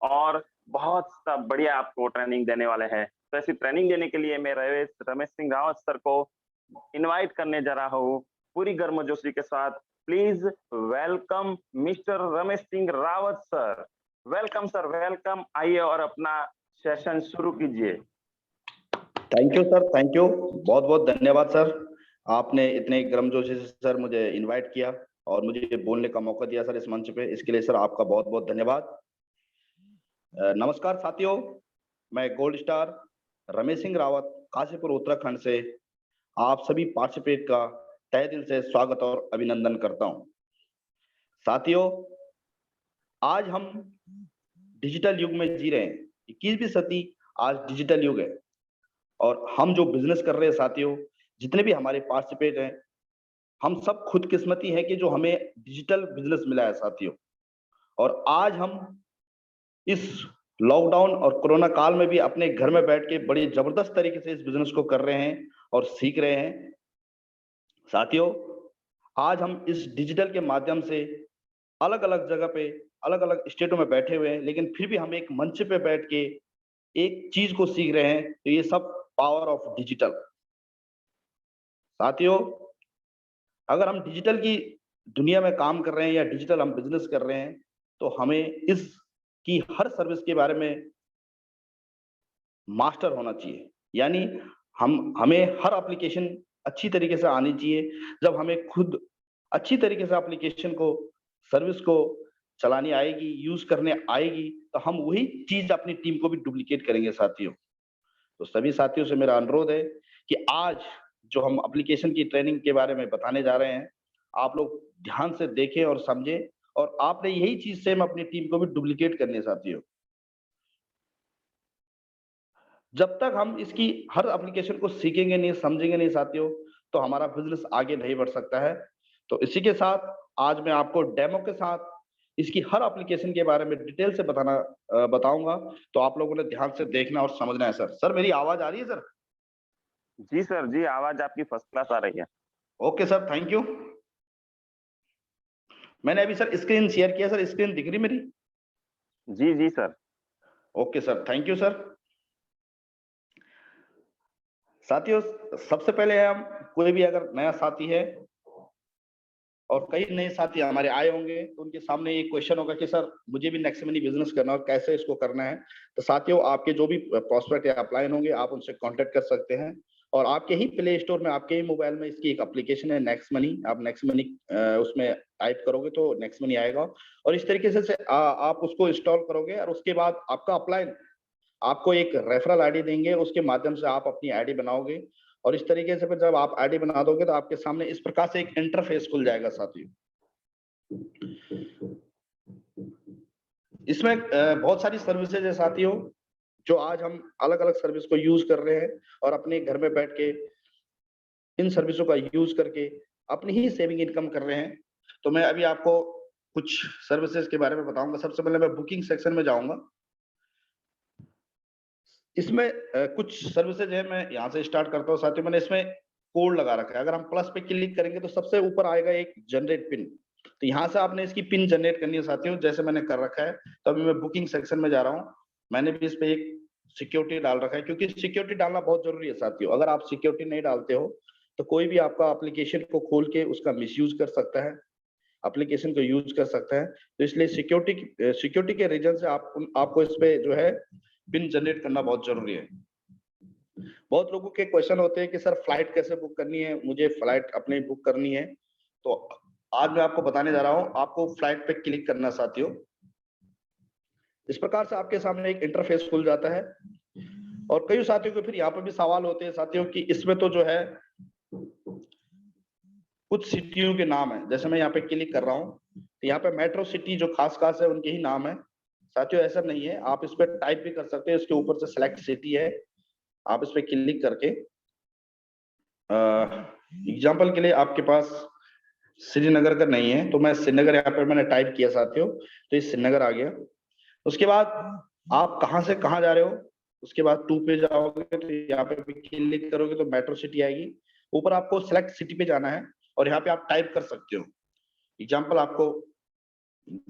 और बहुत सा बढ़िया आपको ट्रेनिंग देने वाले हैं। तो ऐसी ट्रेनिंग देने के लिए मैं रमेश सिंह रावत सर को इनवाइट करने जा रहा हूँ पूरी गर्मजोशी के साथ। Please welcome mister Ramesh Singh Rawat sir. Welcome sir, welcome. आइए और अपना सेशन शुरू कीजिए। Thank you sir, thank you. बहुत बहुत धन्यवाद सर, आपने इतने गर्मजोशी से सर मुझे इनवाइट किया और मुझे बोलने का मौका दिया सर इस मंच पे। इसके लिए सर आपका बहुत बहुत धन्यवाद। नमस्कार साथियों, मैं गोल्ड स्टार रमेश सिंह रावत काशीपुर उत्तराखंड से आप सभी पार्टिसिपेट का तहे दिल से स्वागत और अभिनंदन करता हूं। साथियों, आज हम डिजिटल युग में जी रहे हैं। 21वीं सदी आज डिजिटल युग है और हम जो बिजनेस कर रहे हैं साथियों, जितने भी हमारे पार्टिसिपेट हैं, हम सब खुदकिस्मती है कि जो हमें डिजिटल बिजनेस मिला है साथियों। और आज हम इस लॉकडाउन और कोरोना काल में भी अपने घर में बैठ के बड़ी जबरदस्त तरीके से इस बिजनेस को कर रहे हैं और सीख रहे हैं। साथियों, आज हम इस डिजिटल के माध्यम से अलग अलग जगह पे अलग अलग स्टेटों में बैठे हुए हैं, लेकिन फिर भी हम एक मंच पे बैठ के एक चीज को सीख रहे हैं। तो ये सब पावर ऑफ डिजिटल। साथियों, अगर हम डिजिटल की दुनिया में काम कर रहे हैं या डिजिटल हम बिजनेस कर रहे हैं, तो हमें इसकी हर सर्विस के बारे में मास्टर होना चाहिए। यानी हमें हर एप्लीकेशन अच्छी तरीके से आनी चाहिए। जब हमें खुद अच्छी तरीके से एप्लीकेशन को, सर्विस को चलानी आएगी, यूज करने आएगी, तो हम वही चीज अपनी टीम को भी डुप्लीकेट करेंगे साथियों। तो सभी साथियों से मेरा अनुरोध है कि आज जो हम एप्लीकेशन की ट्रेनिंग के बारे में बताने जा रहे हैं, आप लोग ध्यान से देखें और समझें, और आपने यही चीज सेम अपनी टीम को भी डुप्लीकेट करनी है साथियों। जब तक हम इसकी हर एप्लीकेशन को सीखेंगे नहीं, समझेंगे नहीं साथियों, तो हमारा बिजनेस आगे नहीं बढ़ सकता है। तो इसी के साथ आज मैं आपको डेमो के साथ इसकी हर एप्लीकेशन के बारे में डिटेल से बताऊंगा। तो आप लोगों ने ध्यान से देखना और समझना है। सर मेरी आवाज आ रही है सर? जी सर जी, आवाज आपकी फर्स्ट क्लास आ रही है। Okay sir, thank you. मैंने अभी सर स्क्रीन शेयर किया सर, स्क्रीन दिख रही मेरी? जी जी sir. Okay sir, thank you sir. साथियों, सबसे पहले हम कोई भी अगर नया साथी है और कई नए साथी हमारे आए होंगे, तो उनके सामने एक क्वेश्चन होगा कि सर मुझे भी नेक्स्ट मनी बिजनेस करना है और कैसे इसको करना है। तो साथियों, आपके जो भी प्रोस्पेक्ट या अपलाइन होंगे, आप उनसे कांटेक्ट कर सकते हैं। और आपके ही प्ले स्टोर में, आपके ही मोबाइल में इसकी एक एप्लीकेशन है नेक्स्ट मनी। आप नेक्स्ट मनी उसमें टाइप करोगे तो नेक्स्ट मनी आएगा, और इस तरीके से आप उसको इंस्टॉल करोगे। और उसके बाद आपका अपलाइन आपको एक रेफरल आईडी देंगे, उसके माध्यम से आप अपनी आईडी बनाओगे। और इस तरीके से फिर जब आप आईडी बना दोगे, तो आपके सामने इस प्रकार से एक इंटरफेस खुल जाएगा साथियों। इसमें बहुत सारी सर्विसेज है साथियों, जो आज हम अलग अलग सर्विस को यूज कर रहे हैं और अपने घर में बैठ के इन सर्विसों का यूज करके अपनी ही सेविंग इनकम कर रहे हैं। तो मैं अभी आपको कुछ सर्विसेज के बारे में बताऊंगा। सबसे पहले मैं बुकिंग सेक्शन में जाऊंगा। इसमें कुछ सर्विसेज है, मैं यहाँ से स्टार्ट करता हूँ साथियों। मैंने इसमें कोड लगा रखा है। अगर हम प्लस पे क्लिक करेंगे तो सबसे ऊपर आएगा एक जनरेट पिन। तो यहाँ से आपने इसकी पिन जनरेट करनी है साथियों, जैसे मैंने कर रखा है। तो अभी मैं बुकिंग सेक्शन में जा रहा हूँ। मैंने भी इस पे एक सिक्योरिटी डाल रखा है, क्योंकि सिक्योरिटी डालना बहुत जरूरी है साथियों। अगर आप सिक्योरिटी नहीं डालते हो, तो कोई भी आपका एप्लीकेशन को खोल के उसका मिसयूज कर सकता है, एप्लीकेशन को यूज कर सकता है। तो इसलिए सिक्योरिटी के रीजन से आपको इस पे जो है पिन जनरेट करना बहुत जरूरी है। बहुत लोगों के क्वेश्चन होते हैं कि सर फ्लाइट कैसे बुक करनी है, मुझे फ्लाइट अपने बुक करनी है। तो आज मैं आपको बताने जा रहा हूं। आपको फ्लाइट पे क्लिक करना साथियों। इस प्रकार से आपके सामने एक इंटरफेस खुल जाता है। और कई साथियों को फिर यहाँ पे भी सवाल होते हैं साथियों कि इसमें तो जो है कुछ सिटियों के नाम है। जैसे मैं यहाँ पे क्लिक कर रहा हूँ, तो यहाँ पे मेट्रो सिटी जो खास खास है उनके ही नाम है साथियों। ऐसा नहीं है, आप इस पर टाइप भी कर सकते हैं। इसके ऊपर से सिलेक्ट सिटी है, आप इस पे क्लिक करके एग्जाम्पल के लिए आपके पास श्रीनगर का नहीं है, तो मैं श्रीनगर यहाँ पे मैंने टाइप किया साथियों, तो ये श्रीनगर आ गया। उसके बाद आप कहाँ से कहाँ जा रहे हो, उसके बाद टू पे जाओगे तो यहाँ पे क्लिक करोगे तो मेट्रो सिटी आएगी। ऊपर आपको सिलेक्ट सिटी पे जाना है और यहाँ पे आप टाइप कर सकते हो। एग्जाम्पल आपको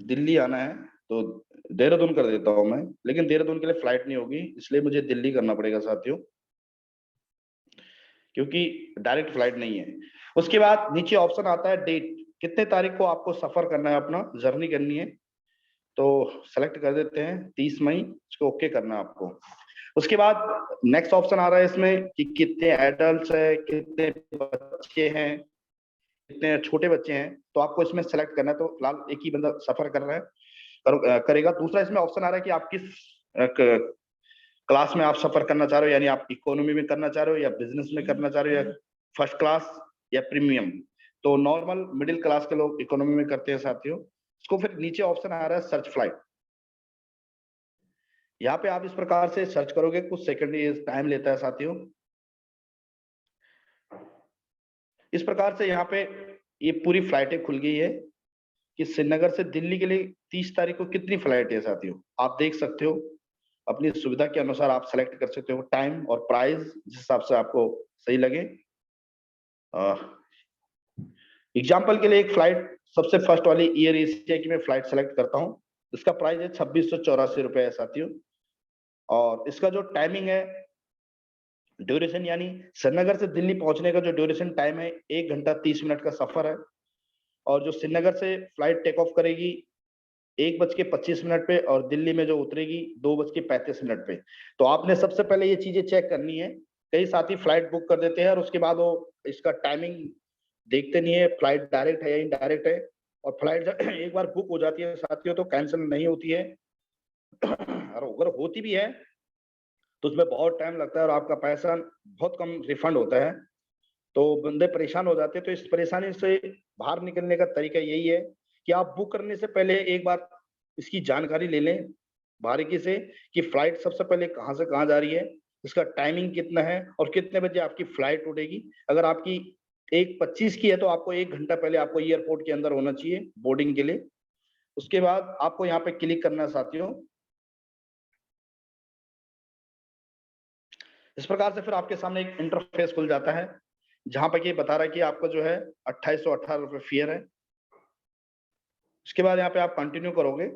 दिल्ली आना है, तो देहरादून कर देता हूँ मैं, लेकिन देहरादून के लिए फ्लाइट नहीं होगी, इसलिए मुझे दिल्ली करना पड़ेगा साथियों, क्योंकि डायरेक्ट फ्लाइट नहीं है। उसके बाद नीचे ऑप्शन आता है डेट, कितने तारीख को आपको सफर करना है, अपना जर्नी करनी है, तो सेलेक्ट कर देते हैं 30 मई, इसको ओके करना है आपको। उसके बाद नेक्स्ट ऑप्शन आ रहा है इसमें कि कितने एडल्ट्स है, कितने बच्चे हैं, कितने छोटे बच्चे हैं, तो आपको इसमें सेलेक्ट करना है। तो फिलहाल एक ही बंदा सफर कर रहा है, करेगा। दूसरा इसमें ऑप्शन आ रहा है कि आप किस क्लास में आप सफर करना चाह रहे हो, यानी आप इकोनॉमी में करना चाह रहे हो या बिजनेस में करना चाह रहे हो या फर्स्ट क्लास या प्रीमियम। तो नॉर्मल मिडिल क्लास के लोग इकोनॉमी में करते हैं साथियों। इसको फिर नीचे ऑप्शन आ रहा है सर्च फ्लाइट, यहाँ पे आप इस प्रकार से सर्च करोगे, कुछ सेकंड ये टाइम लेता है साथियों। इस प्रकार से यहाँ पे ये पूरी फ्लाइटें खुल गई है कि श्रीनगर से दिल्ली के लिए 30 तारीख को कितनी फ्लाइट है साथियों, आप देख सकते हो। अपनी सुविधा के अनुसार आप सेलेक्ट कर सकते हो टाइम और प्राइस, जिस हिसाब से आपको सही लगे। एग्जाम्पल के लिए एक फ्लाइट सबसे फर्स्ट वाली एयर एशिया की मैं फ्लाइट सेलेक्ट करता हूँ, इसका प्राइस है 2684 रुपए है साथियों। और इसका जो टाइमिंग है, ड्यूरेशन, यानी श्रीनगर से दिल्ली पहुंचने का जो ड्यूरेशन टाइम है 1 घंटा 30 मिनट का सफर है। और जो श्रीनगर से फ्लाइट टेक ऑफ करेगी 1:25 पे और दिल्ली में जो उतरेगी 2:35 पे। तो आपने सबसे पहले ये चीजें चेक करनी है। कई साथी फ्लाइट बुक कर देते हैं और उसके बाद वो इसका टाइमिंग देखते नहीं है, फ्लाइट डायरेक्ट है या इनडायरेक्ट है। और फ्लाइट जब एक बार बुक हो जाती है साथियों तो कैंसिल नहीं होती है, और अगर होती भी है तो उसमें बहुत टाइम लगता है और आपका पैसा बहुत कम रिफंड होता है, तो बंदे परेशान हो जाते हैं। तो इस परेशानी से बाहर निकलने का तरीका यही है कि आप बुक करने से पहले एक बार इसकी जानकारी ले लें बारीकी से कि फ्लाइट सबसे पहले कहाँ से कहाँ जा रही है, इसका टाइमिंग कितना है और कितने बजे आपकी फ्लाइट उड़ेगी। अगर आपकी 1:25 की है तो आपको 1 घंटा पहले आपको एयरपोर्ट के अंदर होना चाहिए बोर्डिंग के लिए। उसके बाद आपको यहाँ पे क्लिक करना है साथियों। इस प्रकार से फिर आपके सामने एक इंटरफेस खुल जाता है, जहां पर ये बता रहा है कि आपका जो है 2818 रुपए फेयर है। उसके बाद यहाँ पे आप कंटिन्यू करोगे,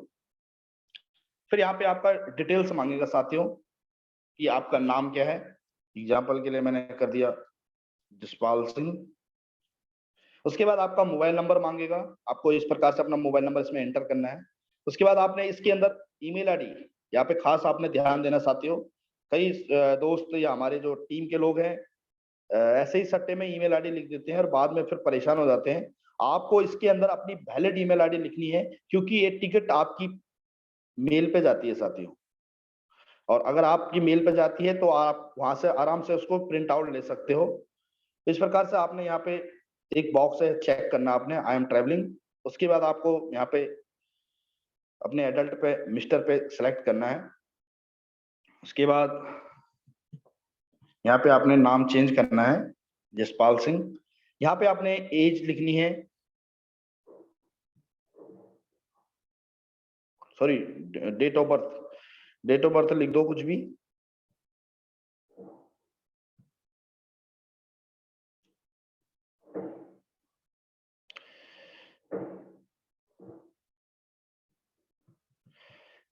फिर यहाँ पे आपका डिटेल्स मांगेगा साथियों कि आपका नाम क्या है। एग्जाम्पल के लिए मैंने कर दिया जसपाल सिंह। उसके बाद आपका मोबाइल नंबर मांगेगा, आपको इस प्रकार से अपना मोबाइल नंबर इसमें एंटर करना है। उसके बाद आपने इसके अंदर ईमेल आईडी, यहाँ पे खास आपने ध्यान देना साथियों। कई दोस्त या हमारे जो टीम के लोग हैं ऐसे ही सट्टे में ईमेल आईडी लिख देते हैं और बाद में फिर परेशान हो जाते हैं। आपको इसके अंदर अपनी वैलिड ईमेल आईडी लिखनी है, क्योंकि ये टिकट आपकी मेल पे जाती है साथियों। और अगर आपकी मेल पे जाती है तो आप वहां से आराम से उसको प्रिंट आउट ले सकते हो। इस प्रकार से आपने यहाँ पे एक बॉक्स है, चेक करना आपने आई एम ट्रेवलिंग। उसके बाद आपको यहाँ पे अपने एडल्ट पे मिस्टर पे सिलेक्ट करना है। उसके बाद यहाँ पे आपने नाम चेंज करना है जसपाल सिंह। यहाँ पे आपने एज लिखनी है, sorry date of birth, date of birth लिख दो कुछ भी।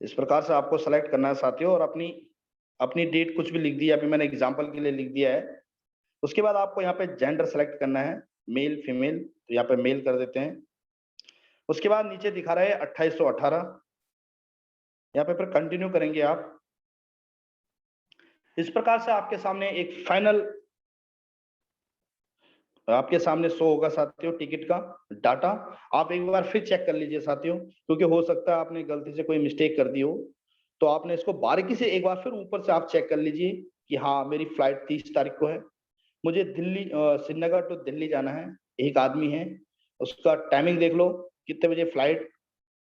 इस प्रकार से आपको सेलेक्ट करना है साथियों, और अपनी अपनी डेट कुछ भी लिख दी, अभी मैंने एग्जांपल के लिए लिख दिया है। उसके बाद आपको यहाँ पे जेंडर सेलेक्ट करना है, मेल फीमेल, तो यहाँ पे मेल कर देते हैं। उसके बाद नीचे दिखा रहा है 2818, यहाँ पे फिर कंटिन्यू करेंगे आप। इस प्रकार से आपके सामने एक फाइनल आपके सामने शो होगा साथियों टिकट का डाटा। आप एक बार फिर चेक कर लीजिए साथियों, क्योंकि हो सकता है आपने गलती से कोई मिस्टेक कर दी हो। तो आपने इसको बारीकी से एक बार फिर ऊपर से आप चेक कर लीजिए कि हाँ मेरी फ्लाइट 30 तारीख को है, मुझे दिल्ली श्रीनगर टू दिल्ली जाना है, एक आदमी है, उसका टाइमिंग देख लो कितने बजे फ्लाइट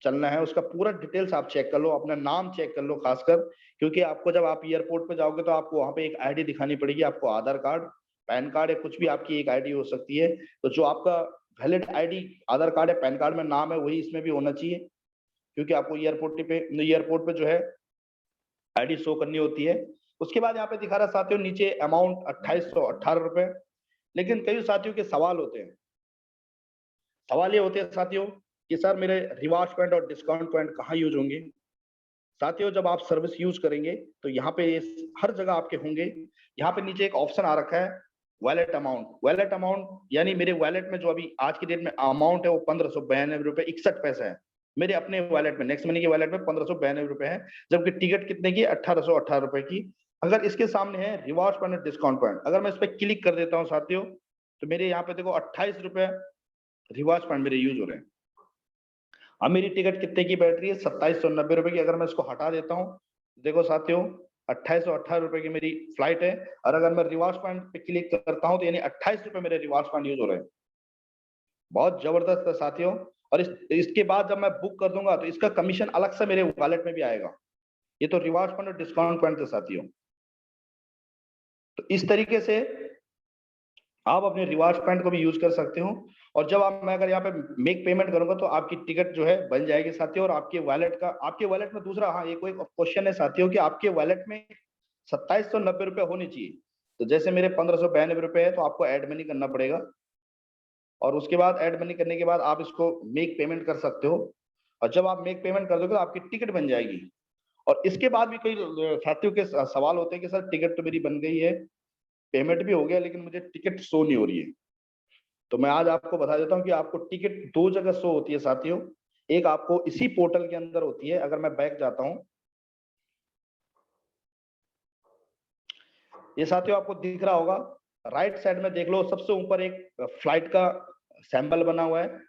चलना है, उसका पूरा डिटेल्स आप चेक कर लो, अपना नाम चेक कर लो खासकर, क्योंकि आपको जब आप एयरपोर्ट पे जाओगे तो आपको वहां पे एक आईडी दिखानी पड़ेगी, आपको आधार कार्ड, पैन कार्ड या कुछ भी आपकी एक आईडी हो सकती है। तो जो आपका वैलिड आईडी आधार कार्ड या पैन कार्ड में नाम है वही इसमें भी होना चाहिए, क्योंकि आपको एयरपोर्ट पे जो है आईडी शो करनी होती है। उसके बाद यहाँ पे दिखा रहा है साथियों नीचे अमाउंट 2818 रुपए। लेकिन कई साथियों के सवाल होते हैं, सवाल ये होते हैं साथियों कि सर मेरे रिवार्ड पॉइंट और डिस्काउंट पॉइंट कहाँ यूज होंगे। साथियों, जब आप सर्विस यूज करेंगे तो यहाँ पे हर जगह आपके होंगे। यहाँ पे नीचे एक ऑप्शन आ रखा है वैलेट अमाउंट। वैलेट अमाउंट यानी मेरे वैलेट में जो अभी आज की डेट में अमाउंट है वो 1592 रुपए 61 पैसे है। मेरे अपने वैलेट में, नेक्स्ट मनी के वैलेट में 1592 रुपए है, जबकि टिकट कितने की, 1818 रुपए की। अगर इसके सामने है रिवार्ड पॉइंट डिस्काउंट पॉइंट, अगर मैं इस पर क्लिक कर देता हूँ साथियों, तो मेरे यहाँ पे देखो 28 रुपए रिवार्ड पॉइंट मेरे यूज हो रहे हैं। अब मेरी टिकट कितने की बैठ रही है, 2790 रुपए की। अगर मैं इसको हटा देता हूँ, देखो साथियों 2818 रुपए की मेरी फ्लाइट है, और अगर मैं रिवार्ड पॉइंट पे क्लिक करता हूँ तो यानी 28 रुपए मेरे रिवार्ड पॉइंट यूज हो रहे हैं। बहुत जबरदस्त है साथियों। और इसके बाद जब मैं बुक कर दूंगा तो इसका कमीशन अलग से मेरे वॉलेट में भी आएगा। ये तो रिवार्ड पॉइंट और डिस्काउंट पॉइंट थे साथियों। तो इस तरीके से आप अपने रिवार्ड पॉइंट को भी यूज कर सकते हो। और जब मैं अगर यहाँ पे मेक पेमेंट करूंगा तो आपकी टिकट जो है बन जाएगी साथियों। और आपके वॉलेट में दूसरा, हाँ, ये कोई क्वेश्चन है साथियों कि आपके वॉलेट में 2790 रुपए होने चाहिए। तो जैसे मेरे 1592 रुपए है तो आपको एड मनी करना पड़ेगा, और उसके बाद एड मनी करने के बाद आप इसको मेक पेमेंट कर सकते हो। और जब आप मेक पेमेंट कर दोगे तो आपकी टिकट बन जाएगी। और इसके बाद भी कई साथियों के सवाल होते हैं कि सर टिकट तो मेरी बन गई है, पेमेंट भी हो गया, लेकिन मुझे टिकट शो नहीं हो रही है। तो मैं आज आपको बता देता हूँ कि आपको टिकट दो जगह शो होती है साथियों। एक आपको इसी पोर्टल के अंदर होती है। अगर मैं बैक जाता हूँ, ये साथियों आपको दिख रहा होगा, राइट साइड में देख लो, सबसे ऊपर एक फ्लाइट का सैंपल बना हुआ है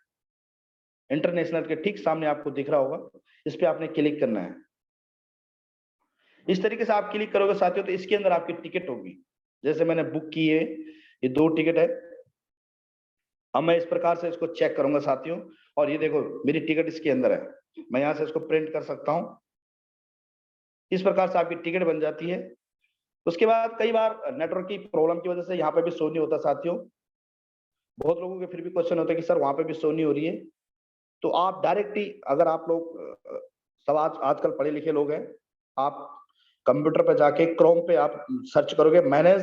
इंटरनेशनल के, ठीक सामने आपको दिख रहा होगा। इस पे आपने क्लिक करना है। इस तरीके से आप क्लिक करोगे साथियों तो इसके अंदर आपकी टिकट होगी। जैसे मैंने बुक की है, ये 2 टिकट है। अब मैं इस प्रकार से इसको चेक करूंगा साथियों, और ये देखो मेरी टिकट इसके अंदर है। मैं यहाँ से इसको प्रिंट कर सकता हूँ। इस प्रकार से आपकी टिकट बन जाती है। उसके बाद कई बार नेटवर्क की प्रॉब्लम की वजह से यहाँ पे भी शो नहीं होता साथियों। बहुत लोगों के फिर भी क्वेश्चन होता है कि सर वहां पे भी शो नहीं हो रही है। तो आप डायरेक्टली, अगर आप लोग सब आजकल पढ़े लिखे लोग हैं, आप कंप्यूटर पे जाके क्रोम पे आप सर्च करोगे मैनेज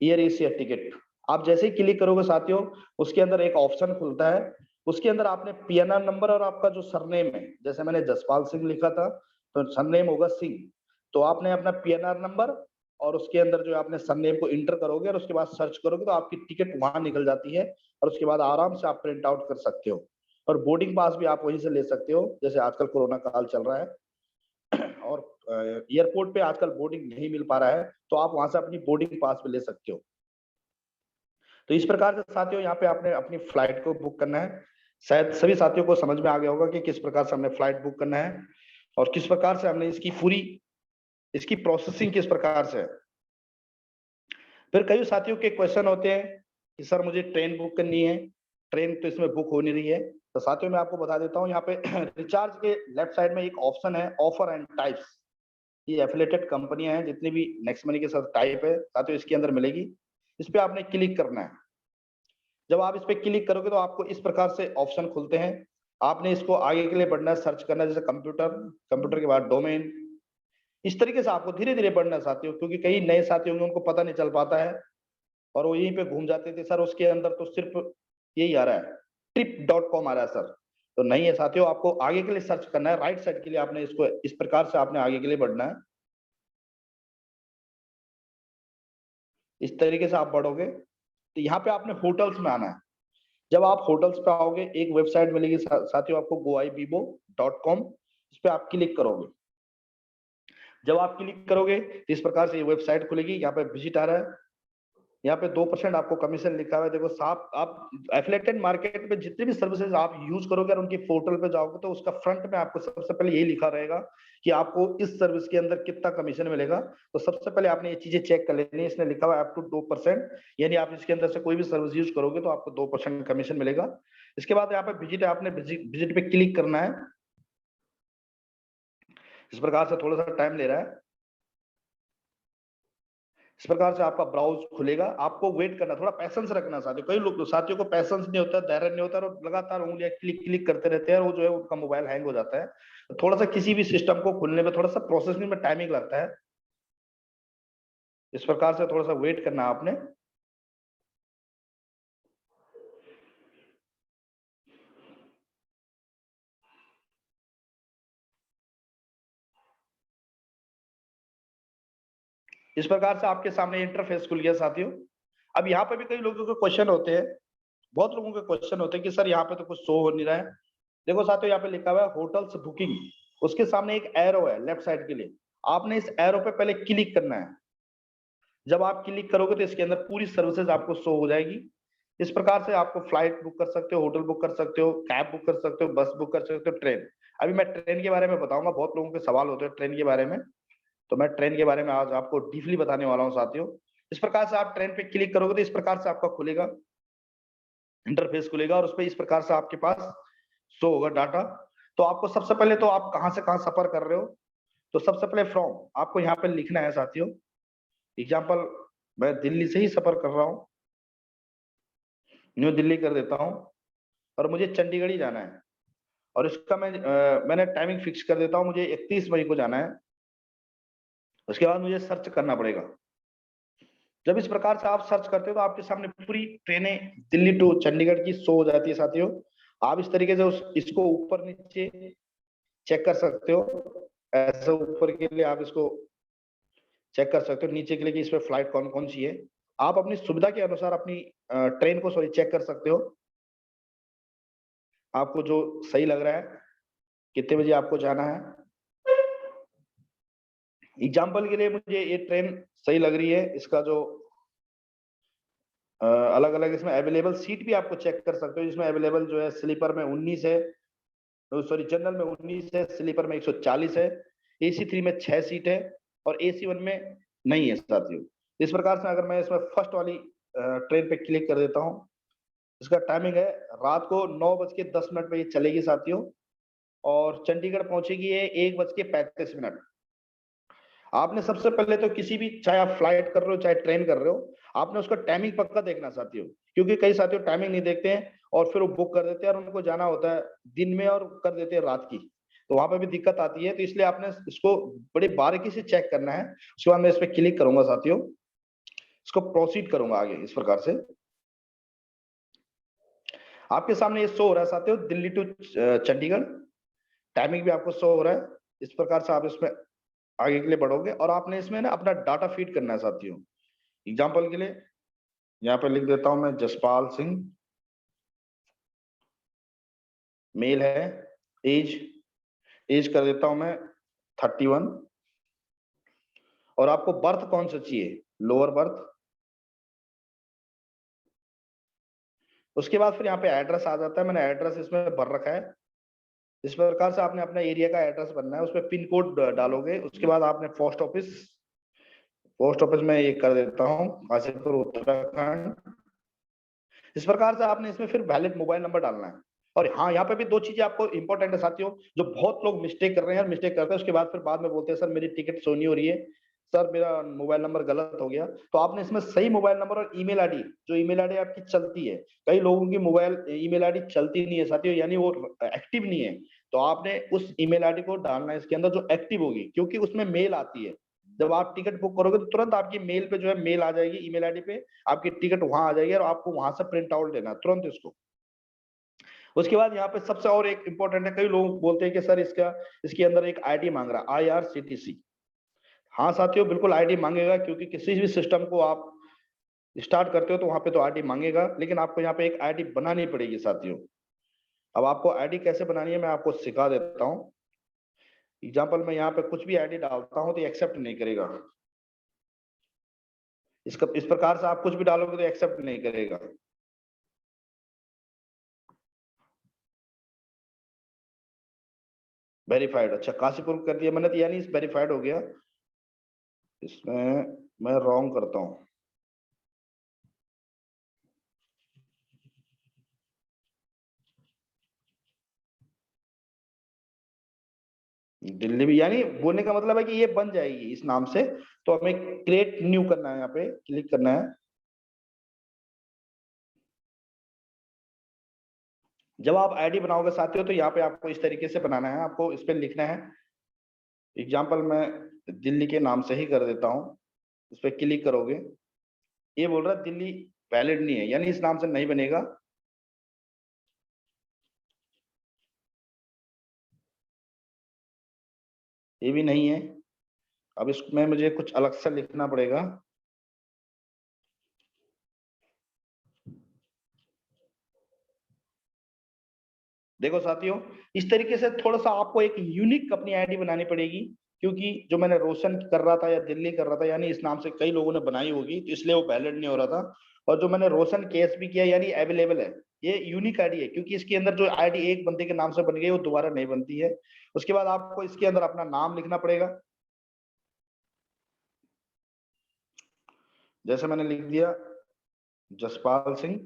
एयर एशिया टिकट। आप जैसे ही क्लिक करोगे साथियों, उसके अंदर एक ऑप्शन खुलता है। उसके अंदर आपने पीएनआर नंबर और आपका जो सरनेम है, जैसे मैंने जसपाल सिंह लिखा था तो सरनेम होगा सिंह। तो आपने अपना पीएनआर नंबर और उसके अंदर जो आपने सरनेम को इंटर करोगे और उसके बाद सर्च करोगे तो आपकी टिकट वहां निकल जाती है। और उसके बाद आराम से आप प्रिंट आउट कर सकते हो। और बोर्डिंग पास भी आप वहीं से ले सकते हो, जैसे आजकल कोरोना काल चल रहा है और एयरपोर्ट पे आजकल बोर्डिंग नहीं मिल पा रहा है, तो आप वहां से अपनी बोर्डिंग पास भी ले सकते हो। तो इस प्रकार से साथियों यहाँ पे आपने अपनी फ्लाइट को बुक करना है। शायद सभी साथियों को समझ में आ गया होगा कि किस प्रकार से हमने फ्लाइट बुक करना है और किस प्रकार से हमने इसकी प्रोसेसिंग किस प्रकार से है। फिर कई साथियों के क्वेश्चन होते हैं कि सर मुझे ट्रेन बुक करनी है, ट्रेन तो इसमें बुक हो नहीं रही है। तो साथियों मैं आपको बता देता हूँ, यहाँ पे रिचार्ज के लेफ्ट साइड में एक ऑप्शन है ऑफर एंड टाइप्स। ये एफिलेटेड कंपनियां हैं जितनी भी नेक्स्ट मनी के साथ टाइप है साथियों, इसके अंदर मिलेगी। इस पे आपने क्लिक करना है। जब आप इस पे क्लिक करोगे तो आपको इस प्रकार से ऑप्शन खुलते हैं। आपने इसको आगे के लिए बढ़ना है, सर्च करना है, जैसे कंप्यूटर, कंप्यूटर के बाद डोमेन। इस तरीके से आपको धीरे धीरे बढ़ना है साथियों, क्योंकि कई नए साथी होंगे उनको पता नहीं चल पाता है और वो यहीं पे घूम जाते थे, सर उसके अंदर तो सिर्फ यही आ रहा है, trip.com आ रहा है सर। तो नहीं है साथियों, आपको आगे के लिए सर्च करना है, राइट साइड के लिए आपने इसको इस प्रकार से आपने आगे के लिए बढ़ना है। इस तरीके से आप बढ़ोगे तो यहाँ पे आपने होटल्स में आना है। जब आप होटल्स पे आओगे एक वेबसाइट मिलेगी साथियों आपको goibibo.com, इस पे आप क्लिक करोगे। जब आप क्लिक करोगे तो इस प्रकार से ये वेबसाइट खुलेगी। यहाँ पे विजिट आ रहा है, यहाँ पे 2% आपको कमीशन लिखा हुआ है। देखो साहब, आप एफिलिएटेड मार्केट में जितनी भी सर्विसेज आप यूज करोगे और उनकी पोर्टल पे जाओगे तो उसका फ्रंट में आपको सबसे पहले यही लिखा रहेगा कि आपको इस सर्विस के अंदर कितना कमीशन मिलेगा। तो सबसे पहले आपने ये चीजें चेक कर लेनी है। इसने लिखा हुआ है अप टू 2%, यानी आप इसके अंदर से कोई भी सर्विस यूज करोगे तो आपको 2% कमीशन मिलेगा। इसके बाद यहाँ पे विजिट है, आपने विजिट पे क्लिक करना है। इस प्रकार से थोड़ा सा टाइम ले रहा है। इस प्रकार से आपका ब्राउज खुलेगा, आपको वेट करना, थोड़ा पैसेंस रखना साथियों। कई लोग साथियों को पैसेंस नहीं होता, धैर्य नहीं होता और लगातार उंगलियां क्लिक क्लिक करते रहते हैं, वो जो है उनका मोबाइल हैंग हो जाता है। तो थोड़ा सा किसी भी सिस्टम को खुलने में थोड़ा सा प्रोसेसिंग में टाइमिंग लगता है। इस प्रकार से थोड़ा सा वेट करना आपने। इस प्रकार से आपके सामने इंटरफेस खुल गया साथियों। अब यहाँ पे भी कई लोगों के क्वेश्चन होते हैं, बहुत लोगों के क्वेश्चन होते हैं कि सर यहाँ पे तो कुछ शो हो नहीं रहा है। देखो साथियों, यहाँ पे लिखा हुआ है होटल्स बुकिंग, उसके सामने एक एरो है लेफ्ट साइड के लिए, आपने इस एरो पे पहले क्लिक करना है। जब आप क्लिक करोगे तो इसके अंदर पूरी सर्विसेज आपको शो हो जाएगी। इस प्रकार से आपको फ्लाइट बुक कर सकते हो, होटल बुक कर सकते हो, कैब बुक कर सकते हो, बस बुक कर सकते हो, ट्रेन। अभी मैं ट्रेन के बारे में बताऊंगा, बहुत लोगों के सवाल होते हैं ट्रेन के बारे में, तो मैं ट्रेन के बारे में आज आपको डीपली बताने वाला हूँ साथियों। इस प्रकार से आप ट्रेन पे क्लिक करोगे तो इस प्रकार से आपका खुलेगा इंटरफेस खुलेगा, और उस पर इस प्रकार से आपके पास शो होगा डाटा। तो आपको सबसे पहले तो आप कहाँ से कहाँ सफर कर रहे हो, तो सबसे पहले फ्रॉम आपको यहाँ पे लिखना है साथियों। एग्जाम्पल, मैं दिल्ली से ही सफर कर रहा हूँ, न्यू दिल्ली कर देता हूँ, और मुझे चंडीगढ़ ही जाना है, और इसका मैंने टाइमिंग फिक्स कर देता हूँ, मुझे 31 मई को जाना है। उसके बाद मुझे सर्च करना पड़ेगा। जब इस प्रकार से आप सर्च करते हो तो आपके सामने पूरी ट्रेनें दिल्ली टू चंडीगढ़ की शो हो जाती है साथियों। आप इस तरीके से इसको ऊपर नीचे चेक कर सकते हो। ऐसे ऊपर के लिए आप इसको चेक कर सकते हो, नीचे के लिए कि इसमें फ्लाइट कौन कौन सी है। आप अपनी सुविधा के अनुसार अपनी ट्रेन को चेक कर सकते हो, आपको जो सही लग रहा है, कितने बजे आपको जाना है। एग्जाम्पल के लिए मुझे ये ट्रेन सही लग रही है, इसका जो अलग अलग इसमें अवेलेबल सीट भी आपको चेक कर सकते हो, जिसमें अवेलेबल जो है स्लीपर में 19 है, सॉरी जनरल में 19 है, स्लीपर में 140 है, एसी 3 में 6 सीट है, और एसी 1 में नहीं है साथियों। इस प्रकार से अगर मैं इसमें फर्स्ट वाली ट्रेन पे क्लिक कर देता हूँ, इसका टाइमिंग है रात को 9:10 पे ये चलेगी साथियों, और चंडीगढ़ पहुंचेगी ये 1:35। आपने सबसे पहले तो किसी भी, चाहे आप फ्लाइट कर रहे हो चाहे ट्रेन कर रहे हो, आपने उसका टाइमिंग पक्का देखना साथियों, क्योंकि कई साथियों टाइमिंग नहीं देखते हैं और फिर वो बुक कर देते हैं, और उनको जाना होता है दिन में और कर देते हैं रात की, तो वहां पे भी दिक्कत आती है। तो इसलिए आपने इसको बड़ी बारीकी से चेक करना है। उसके बाद मैं इस पर क्लिक करूंगा साथियों, इसको प्रोसीड करूंगा आगे इस प्रकार से। आपके सामने ये शो हो रहा है साथियों, दिल्ली टू चंडीगढ़, टाइमिंग भी आपको शो हो रहा है। इस प्रकार से आप इसमें आगे के लिए बढ़ोगे, और आपने इसमें ना अपना डाटा फीड करना है साथियों। एग्जाम्पल के लिए यहाँ पे लिख देता हूं मैं जसपाल सिंह, मेल है, एज एज कर देता हूं मैं 31, और आपको बर्थ कौन सा चाहिए, लोअर बर्थ। उसके बाद फिर यहाँ पे एड्रेस आ जाता है, मैंने एड्रेस इसमें भर रखा है। इस प्रकार से आपने अपना एरिया का एड्रेस भरना है, उसमें पिन कोड डालोगे। उसके बाद आपने पोस्ट ऑफिस में ये कर देता हूँ, काशीपुर उत्तराखंड। इस प्रकार से आपने इसमें फिर वैलिड मोबाइल नंबर डालना है। और हाँ, यहाँ पे भी दो चीजें आपको इंपॉर्टेंट है साथियों, जो बहुत लोग मिस्टेक कर रहे हैं, और मिस्टेक करते हैं उसके बाद फिर बाद में बोलते हैं सर मेरी टिकट शो नहीं हो रही है, सर मेरा मोबाइल नंबर गलत हो गया। तो आपने इसमें सही मोबाइल नंबर और ईमेल आईडी, जो ईमेल आईडी आपकी चलती है, कई लोगों की मोबाइल ईमेल आईडी चलती नहीं है साथियों, यानी वो एक्टिव नहीं है, तो आपने उस ईमेल आईडी को डालना है इसके अंदर जो एक्टिव होगी, क्योंकि उसमें मेल आती है। जब आप टिकट बुक करोगे तो तुरंत आपकी मेल पे जो है मेल आ जाएगी, ईमेल आईडी पे आपकी टिकट वहां आ जाएगी, और आपको वहां से प्रिंट आउट लेना तुरंत इसको। उसके बाद यहाँ पे सबसे और एक इंपॉर्टेंट है, कई लोग बोलते हैं कि सर इसके अंदर एक आईडी मांग रहा है, IRCTC। हाँ साथियों, बिल्कुल आईडी मांगेगा, क्योंकि किसी भी सिस्टम को आप स्टार्ट करते हो तो वहां पे तो आईडी मांगेगा, लेकिन आपको यहाँ पे एक आईडी बनानी पड़ेगी साथियों। अब आपको आईडी कैसे बनानी है मैं आपको सिखा देता हूँ। एग्जाम्पल, मैं यहाँ पे कुछ भी आईडी डालता हूँ तो एक्सेप्ट नहीं करेगा। इस प्रकार से आप कुछ भी डालोगे तो एक्सेप्ट नहीं करेगा। वेरीफाइड, अच्छा काशीपुर कर दिया मैंने, तो यानी इस वेरीफाइड हो गया। इसमें मैं रॉन्ग करता हूँ, दिल्ली भी, यानी बोलने का मतलब है कि ये बन जाएगी इस नाम से। तो हमें क्रिएट न्यू करना है, यहाँ पे क्लिक करना है। जब आप आईडी बनाओगे साथियों तो यहाँ पे आपको इस तरीके से बनाना है, आपको इस पे लिखना है। एग्जाम्पल, मैं दिल्ली के नाम से ही कर देता हूँ। इस पे क्लिक करोगे, ये बोल रहा है दिल्ली वैलिड नहीं है, यानी इस नाम से नहीं बनेगा। ये भी नहीं है। अब इसमें मुझे कुछ अलग से लिखना पड़ेगा। देखो साथियों, इस तरीके से थोड़ा सा आपको एक यूनिक अपनी आईडी बनानी पड़ेगी, क्योंकि जो मैंने रोशन कर रहा था या दिल्ली कर रहा था, यानी इस नाम से कई लोगों ने बनाई होगी, तो इसलिए वो वैलिड नहीं हो रहा था। और जो मैंने रोशन केस भी किया, यानी अवेलेबल है, ये यूनिक आईडी है, क्योंकि इसके अंदर जो आईडी एक बंदे के नाम से बन गई वो दोबारा नहीं बनती है। उसके बाद आपको इसके अंदर अपना नाम लिखना पड़ेगा, जैसे मैंने लिख दिया जसपाल सिंह,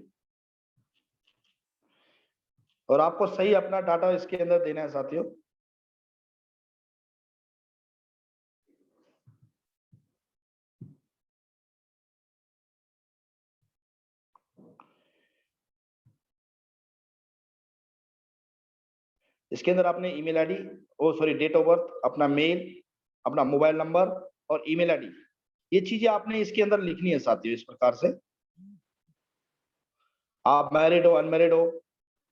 और आपको सही अपना डाटा इसके अंदर देना है साथियों। इसके अंदर आपने email ID, oh sorry, date of birth, अपना मेल, अपना मोबाइल नंबर और ईमेल आईडी, ये चीजें आपने इसके अंदर लिखनी है साथियों। इस प्रकार से आप मैरिड हो अनमैरिड हो,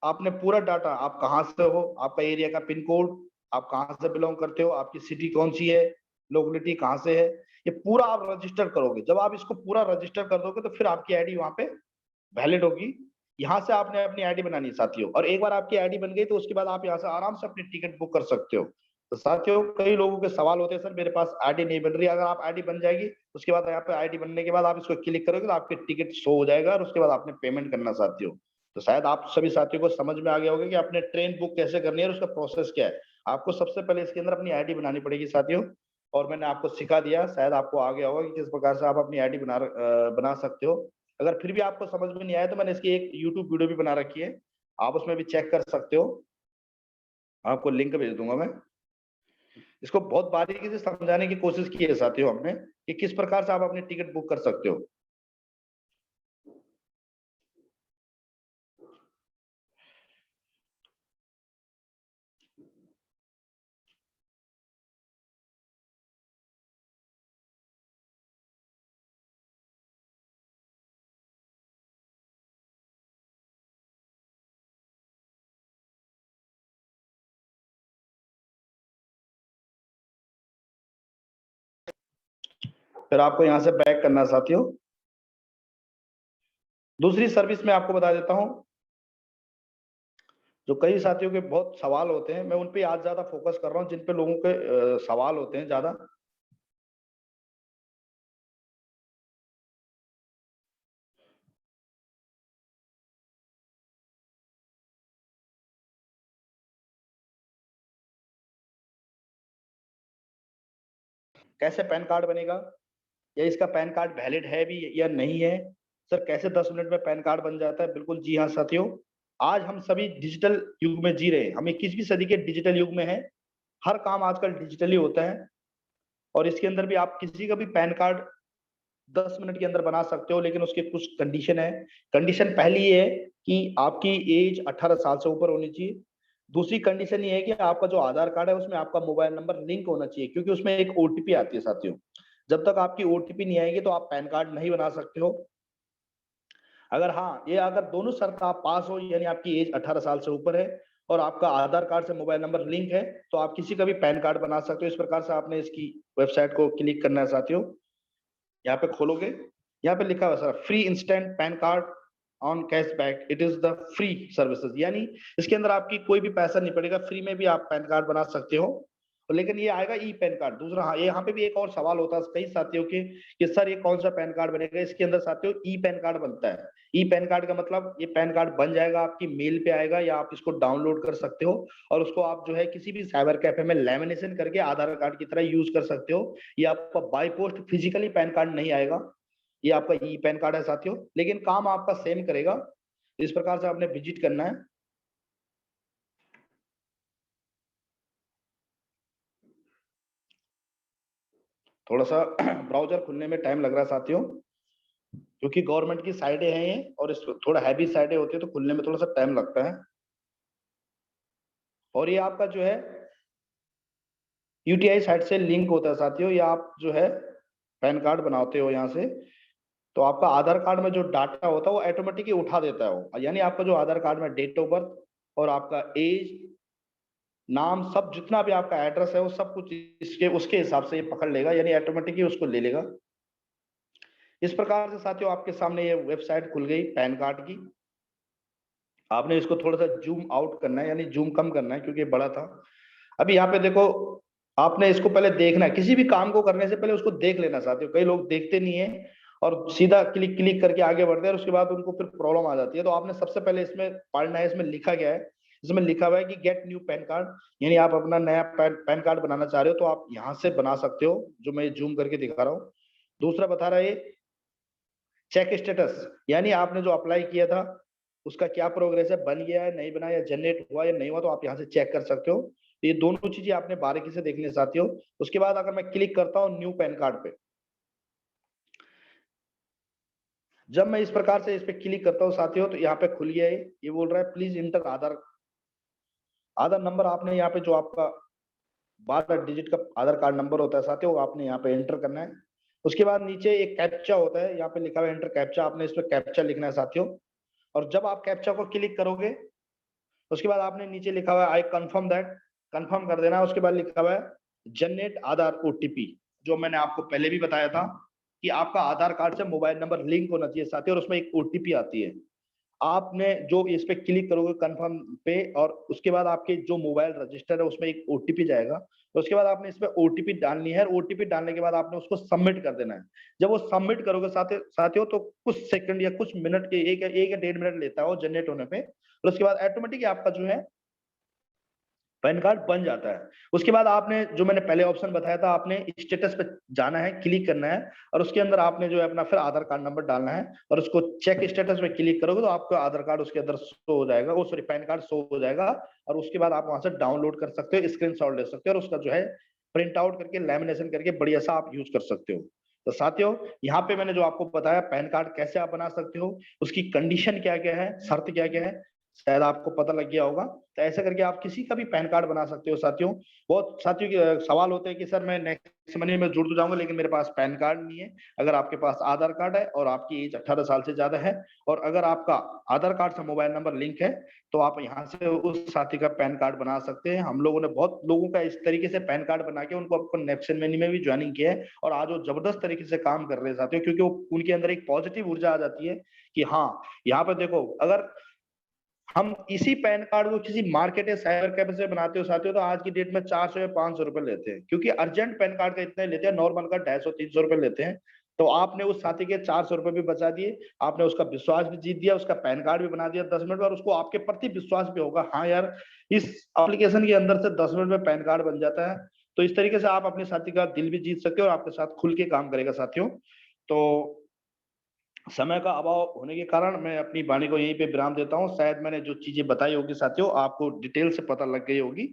आपने पूरा डाटा, आप कहाँ से हो, आपका एरिया का पिन कोड, आप कहाँ से बिलोंग करते हो, आपकी सिटी कौन सी है, लोकेलिटी कहाँ से है, ये पूरा आप रजिस्टर करोगे। जब आप इसको पूरा रजिस्टर कर दोगे तो फिर आपकी आईडी वहां पे वैलिड होगी। यहाँ से आपने अपनी आईडी बनानी है साथियों, और एक बार आपकी आईडी बन गई तो उसके बाद आप यहाँ से आराम से अपनी टिकट बुक कर सकते हो। तो साथियों, कई लोगों के सवाल होते हैं, सर मेरे पास आईडी नहीं बन रही। अगर आप आईडी बन जाएगी, उसके बाद यहाँ पे आईडी बनने के बाद आप इसको क्लिक करोगे तो आपकी टिकट शो हो जाएगा, और उसके बाद आपने पेमेंट करना साथियों। तो शायद आप सभी साथियों को समझ में आ गया होगा कि आपने ट्रेन बुक कैसे करनी है और उसका प्रोसेस क्या है। आपको सबसे पहले इसके अंदर अपनी आईडी बनानी पड़ेगी साथियों, और मैंने आपको सिखा दिया, शायद आपको आ गया होगा कि किस प्रकार से आप अपनी आईडी बना सकते हो। अगर फिर भी आपको समझ में नहीं आया तो मैंने इसकी एक यूट्यूब वीडियो भी बना रखी है, आप उसमें भी चेक कर सकते हो, आपको लिंक भेज दूंगा मैं। इसको बहुत बारीकी से समझाने की कोशिश की है साथियों हमने, कि किस प्रकार से आप अपनी टिकट बुक कर सकते हो। फिर आपको यहाँ से बैक करना है साथियों। दूसरी सर्विस मैं आपको बता देता हूँ, जो कई साथियों के बहुत सवाल होते हैं, मैं उन पे आज ज्यादा फोकस कर रहा हूँ, जिन पे लोगों के सवाल होते हैं ज्यादा। कैसे पैन कार्ड बनेगा, या इसका पैन कार्ड वैलिड है भी या नहीं है। सर कैसे 10 मिनट में पैन कार्ड बन जाता है, बिल्कुल जी हाँ साथियों, आज हम सभी डिजिटल युग में जी रहे हैं, हम 21वीं सदी के डिजिटल युग में हैं। हर काम आजकल डिजिटली होता है, और इसके अंदर भी आप किसी का भी पैन कार्ड 10 मिनट के अंदर बना सकते हो, लेकिन उसके कुछ कंडीशन है। कंडीशन पहली ये है कि आपकी एज 18 साल से ऊपर होनी चाहिए। दूसरी कंडीशन ये है कि आपका जो आधार कार्ड है उसमें आपका मोबाइल नंबर लिंक होना चाहिए, क्योंकि उसमें एक ओटीपी आती है साथियों। जब तक आपकी ओटीपी नहीं आएगी तो आप पैन कार्ड नहीं बना सकते हो। अगर हाँ, ये अगर दोनों शर्त आप पास हो, यानी आपकी एज 18 साल से ऊपर है और आपका आधार कार्ड से मोबाइल नंबर लिंक है, तो आप किसी का भी पैन कार्ड बना सकते हो। इस प्रकार से आपने इसकी वेबसाइट को क्लिक करना है साथियों। यहाँ पे खोलोगे, यहाँ पे लिखा हुआ sir, free instant pan card on cashback, it is the free services, यानी इसके अंदर आपकी कोई भी पैसा नहीं पड़ेगा, फ्री में भी आप पैन कार्ड बना सकते हो। लेकिन ये आएगा ई पैन कार्ड। दूसरा, हाँ, ये यहाँ पे भी एक और सवाल होता है कई साथियों के कि सर ये कौन सा पैन कार्ड बनेगा। इसके अंदर साथियों ई पैन कार्ड बनता है। ई पैन कार्ड का मतलब, ये पैन कार्ड बन जाएगा, आपकी मेल पे आएगा, या आप इसको डाउनलोड कर सकते हो, और उसको आप जो है किसी भी साइबर कैफे में लैमिनेशन करके आधार कार्ड की तरह यूज कर सकते हो। ये आपका by post physically pan card नहीं आएगा, ये आपका ई पैन कार्ड है साथियों, लेकिन काम आपका सेम करेगा। इस प्रकार से आपने विजिट करना है। थोड़ा सा ब्राउजर खुलने में टाइम लग रहा है साथियों, क्योंकि गवर्नमेंट की साइडें हैं ये, और इस थोड़ा हैवी साइडें होती है तो खुलने में थोड़ा सा टाइम लगता है। और ये आपका जो है यूटीआई साइट से लिंक होता है साथियों। ये आप जो है पैन कार्ड बनाते हो यहाँ से, तो आपका आधार कार्ड में जो डाटा होता है वो ऑटोमेटिकली उठा देता है वो, यानी आपका जो आधार कार्ड में डेट ऑफ बर्थ और आपका एज नाम सब जितना भी आपका एड्रेस है वो सब कुछ इसके उसके हिसाब से ये पकड़ लेगा, यानी ऑटोमेटिकली उसको ले लेगा। इस प्रकार से साथियों आपके सामने ये वेबसाइट खुल गई पैन कार्ड की। आपने इसको थोड़ा सा जूम आउट करना है, यानी जूम कम करना है क्योंकि ये बड़ा था। अभी यहाँ पे देखो, आपने इसको पहले देखना है, किसी भी काम को करने से पहले उसको देख लेना साथियों। कई लोग देखते नहीं है और सीधा क्लिक क्लिक करके आगे बढ़ते हैं और उसके बाद उनको फिर प्रॉब्लम आ जाती है। तो आपने सबसे पहले इसमें पढ़ना है, इसमें लिखा गया है, इसमें लिखा हुआ है कि गेट न्यू पैन कार्ड, यानी आप अपना नया पैन कार्ड बनाना चाह रहे हो तो आप यहाँ से बना सकते हो, जो मैं जूम करके दिखा रहा हूँ। दूसरा बता रहा है चेक स्टेटस, यानी आपने जो अप्लाई किया था उसका क्या प्रोग्रेस है, बन गया है नहीं बना, या जनरेट हुआ या नहीं हुआ, तो आप यहाँ से चेक कर सकते हो। तो ये दोनों चीजें आपने बारीकी से देखनी है साथियों। उसके बाद अगर मैं क्लिक करता हूँ न्यू पैन कार्ड पे, जब मैं इस प्रकार से इस पे क्लिक करता हूँ साथियों तो यहाँ पे खुल गया है, ये बोल रहा है please inter Aadhaar Aadhaar number. आपने यहाँ पे जो आपका 12 डिजिट का आधार कार्ड नंबर होता है साथियों, वो आपने यहाँ पे एंटर करना है। उसके बाद नीचे एक कैप्चा होता है, यहाँ पे लिखा हुआ है एंटर कैप्चा, आपने इस पे कैप्चा लिखना है साथियों। और जब आप कैप्चा को क्लिक करोगे उसके बाद आपने नीचे लिखा हुआ है आई कंफर्म दैट, कंफर्म कर देना है। उसके बाद लिखा हुआ है जनरेट आधार ओटीपी, जो मैंने आपको पहले भी बताया था कि आपका आधार कार्ड से मोबाइल नंबर लिंक होना चाहिए साथियों, और उसमें एक ओटीपी आती है। आपने जो इस पे क्लिक करोगे कंफर्म पे, और उसके बाद आपके जो मोबाइल रजिस्टर है उसमें एक ओटीपी जाएगा। तो उसके बाद आपने इसमें ओटीपी डालनी है, ओटीपी डालने के बाद आपने उसको सबमिट कर देना है। जब वो सबमिट करोगे साथियों तो कुछ सेकंड या कुछ मिनट के, एक या 1.5 मिनट लेता है वो जनरेट होने पे, और उसके बाद ऑटोमेटिक आपका जो है पैन कार्ड बन जाता है। उसके बाद आपने जो मैंने पहले ऑप्शन बताया था, आपने स्टेटस पे जाना है, क्लिक करना है, और उसके अंदर आपने जो है अपना फिर आधार कार्ड नंबर डालना है, और उसको चेक स्टेटस पे क्लिक करोगे तो आपका आधार कार्ड उसके अंदर शो हो जाएगा, वो सॉरी पैन कार्ड शो हो जाएगा। और उसके बाद आप वहां से डाउनलोड कर सकते हो, स्क्रीनशॉट ले सकते हो, और उसका जो है प्रिंट आउट करके लैमिनेशन करके बढ़िया सा आप यूज कर सकते हो। तो साथियों यहाँ पे मैंने जो आपको बताया पैन कार्ड कैसे आप बना सकते हो, उसकी कंडीशन क्या क्या है, शर्त क्या क्या है, शायद आपको पता लग गया होगा। तो ऐसा करके आप किसी का भी पैन कार्ड बना सकते हो साथियों। बहुत साथियों के सवाल होते हैं कि सर मैं नेक्स्ट महीने में जुड़ तो जाऊंगा लेकिन मेरे पास पैन कार्ड नहीं है। अगर आपके पास आधार कार्ड है और आपकी एज 18 साल से ज्यादा है, और अगर आपका आधार कार्ड से मोबाइल नंबर लिंक है, तो आप यहाँ से उस साथी का पैन कार्ड बना सकते हैं। हम लोगों ने बहुत लोगों का इस तरीके से पैन कार्ड बना के उनको अपन नेक्स्ट महीने में भी ज्वाइनिंग किया है, और आज वो जबरदस्त तरीके से काम कर रहे हैं साथियों, क्योंकि वो उनके अंदर एक पॉजिटिव ऊर्जा आ जाती है कि हाँ यहाँ पर देखो, अगर हम इसी पैन कार्ड को किसी मार्केट या साइबर कैफे से बनाते हो साथियों तो आज की डेट में 400 या 500 रुपए लेते हैं, क्योंकि अर्जेंट पैन कार्ड का इतना लेते हैं, नॉर्मल का 250-300 रुपए लेते हैं। तो आपने उस साथी के 400 रुपए भी बचा दिए, आपने उसका विश्वास भी जीत दिया, उसका पैन कार्ड भी बना दिया 10 मिनट में, और उसको आपके प्रति विश्वास भी होगा, हाँ यार इस एप्लीकेशन के अंदर से 10 मिनट में पैन कार्ड बन जाता है। तो इस तरीके से आप अपने साथी का दिल भी जीत सकते हो और आपके साथ खुल के काम करेगा साथियों। तो समय का अभाव होने के कारण मैं अपनी वाणी को यहीं पे विराम देता हूँ। शायद मैंने जो चीजें बताई होगी साथियों आपको डिटेल से पता लग गई होगी।